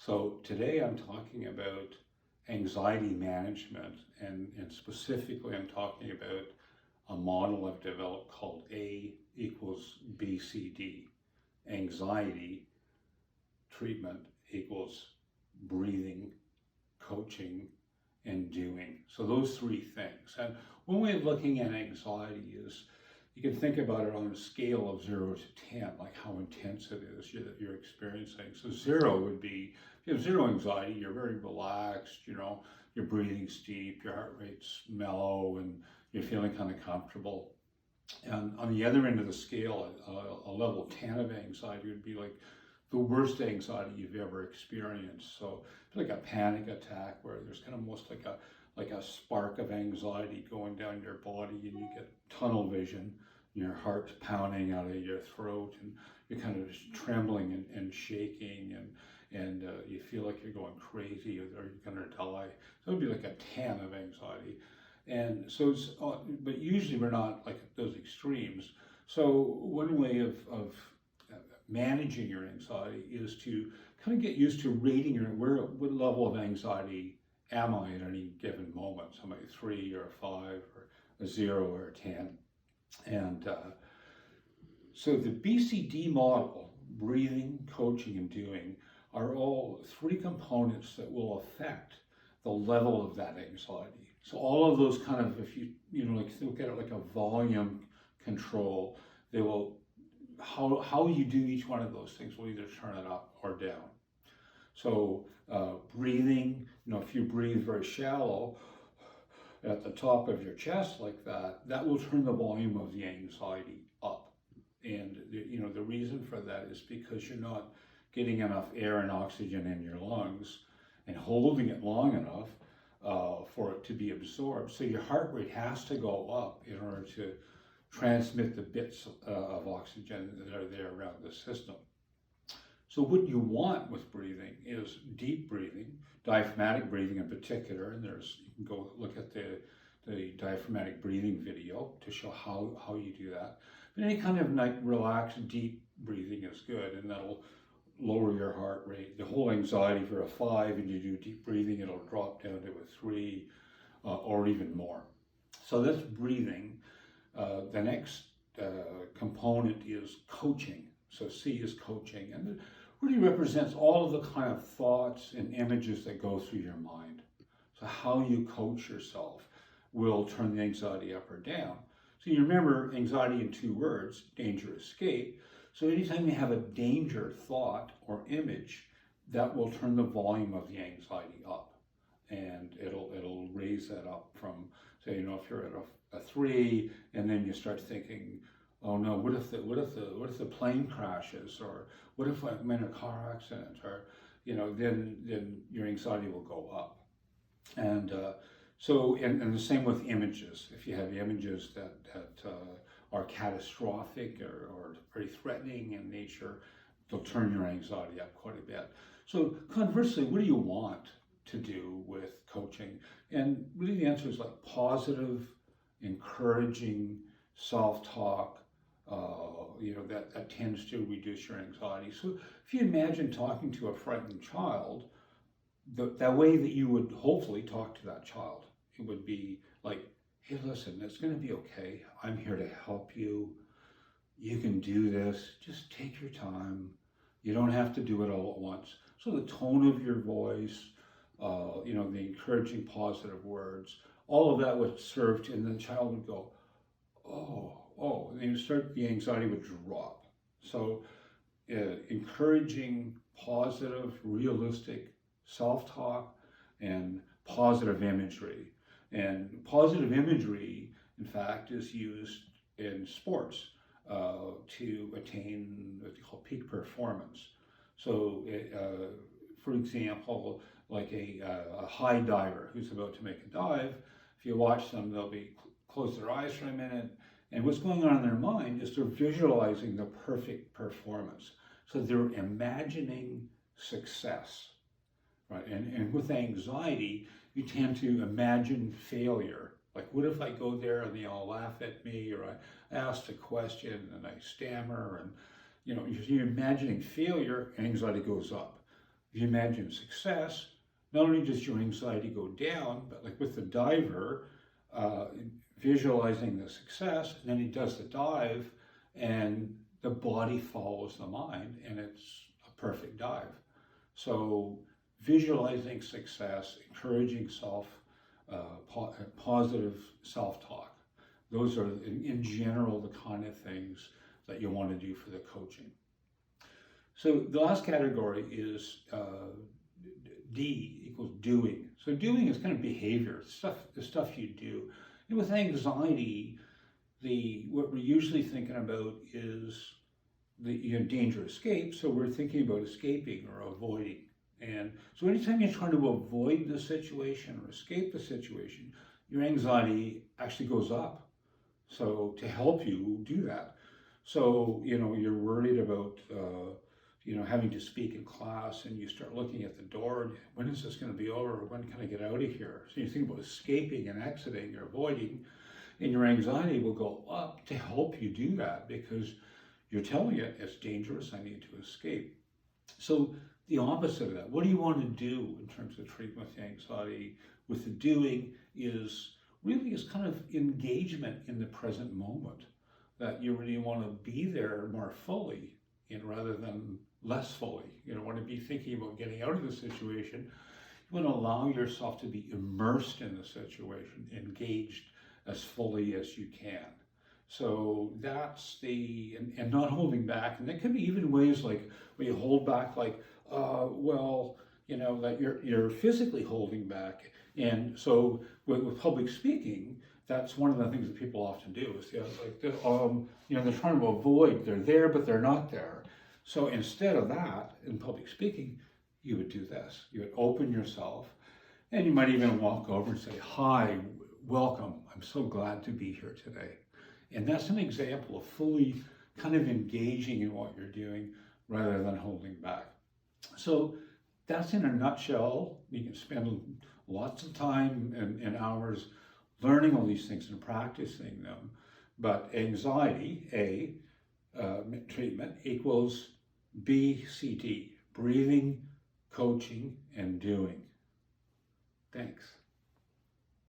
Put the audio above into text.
So today I'm talking about anxiety management, and specifically I'm talking about a model I've developed called A equals BCD. Anxiety treatment equals breathing, coaching, and doing. So those three things. And one way of looking at anxiety is you can think about it on a scale of 0 to 10, like how intense it is that you're experiencing. So 0 would be, if you have zero anxiety, you're very relaxed, your breathing's deep, your heart rate's mellow, and you're feeling kind of comfortable. And on the other end of the scale, a level 10 of anxiety would be like the worst anxiety you've ever experienced. So it's like a panic attack where there's kind of almost like a spark of anxiety going down your body, and you get tunnel vision, and your heart's pounding out of your throat, and you're kind of just trembling and shaking, and you feel like you're going crazy or you're going to die. So it would be like a 10 of anxiety. And so it's, but usually we're not like at those extremes. So one way of managing your anxiety is to kind of get used to rating what level of anxiety am I at any given moment. So am I 3 or a 5 or a 0 or a 10? And so the BCD model, breathing, coaching, and doing, are all three components that will affect the level of that anxiety. So all of those kind of, if you like look at it like a volume control, they will, how you do each one of those things will either turn it up or down. So breathing, if you breathe very shallow at the top of your chest like that, that will turn the volume of the anxiety up. And the reason for that is because you're not getting enough air and oxygen in your lungs and holding it long enough for it to be absorbed. So your heart rate has to go up in order to transmit the bits of oxygen that are there around the system. So what you want with breathing is deep breathing, diaphragmatic breathing in particular, and you can go look at the diaphragmatic breathing video to show how you do that. But any kind of relaxed, deep breathing is good, and that'll lower your heart rate. The whole anxiety for a 5, and you do deep breathing, it'll drop down to a 3 or even more. So that's breathing. The next component is coaching. So C is coaching, and it really represents all of the kind of thoughts and images that go through your mind. So how you coach yourself will turn the anxiety up or down. So you remember anxiety in 2 words, danger, escape. So anytime you have a danger thought or image, that will turn the volume of the anxiety up, and it'll raise that up from, say, if you're at a 3, and then you start thinking, oh no, what if the plane crashes, or what if I'm in a car accident, or then your anxiety will go up. And so the same with images. If you have images that are catastrophic or very threatening in nature, they'll turn your anxiety up quite a bit. So conversely, what do you want to do with coaching? And really the answer is like positive, encouraging self-talk, that tends to reduce your anxiety. So if you imagine talking to a frightened child, that way that you would hopefully talk to that child, it would be like, hey, listen, it's going to be okay. I'm here to help you. You can do this. Just take your time. You don't have to do it all at once. So the tone of your voice, the encouraging positive words, all of that would serve to, and the child would go, oh, and then the anxiety would drop. So encouraging positive, realistic self-talk and positive imagery. And positive imagery, in fact, is used in sports to attain what they call peak performance. So, for example, like a high diver who's about to make a dive, if you watch them, they'll be close their eyes for a minute, and what's going on in their mind is they're visualizing the perfect performance. So they're imagining success, right? And with anxiety, you tend to imagine failure. Like, what if I go there and they all laugh at me, or I asked a question and I stammer, and you're imagining failure, anxiety goes up. if you imagine success, not only does your anxiety go down, but like with the diver, uh, visualizing the success, and then he does the dive, and the body follows the mind, and it's a perfect dive. So visualizing success, encouraging positive self-talk. Those are, in general, the kind of things that you want to do for the coaching. So the last category is D equals doing. So doing is kind of behavior, the stuff you do. And with anxiety, what we're usually thinking about is the danger escape. So we're thinking about escaping or avoiding. And so anytime you're trying to avoid the situation or escape the situation, your anxiety actually goes up. So to help you do that. So, you're worried about, having to speak in class, and you start looking at the door, and when is this going to be over? When can I get out of here? So you think about escaping and exiting or avoiding, and your anxiety will go up to help you do that because you're telling it it's dangerous, I need to escape. So the opposite of that, what do you want to do in terms of treatment with anxiety? With the doing is kind of engagement in the present moment, that you really want to be there more fully rather than less fully. You don't want to be thinking about getting out of the situation. You want to allow yourself to be immersed in the situation, engaged as fully as you can. So that's and not holding back. And there can be even ways like where you hold back, like, that you're physically holding back. And so with public speaking, that's one of the things that people often do is, they're trying to avoid, they're there, but they're not there. So instead of that, in public speaking, you would do this. You would open yourself, and you might even walk over and say, hi, welcome. I'm so glad to be here today. And that's an example of fully kind of engaging in what you're doing rather than holding back. So that's in a nutshell. You can spend lots of time and hours learning all these things and practicing them. But anxiety, treatment equals BCD, breathing, coaching, and doing. Thanks.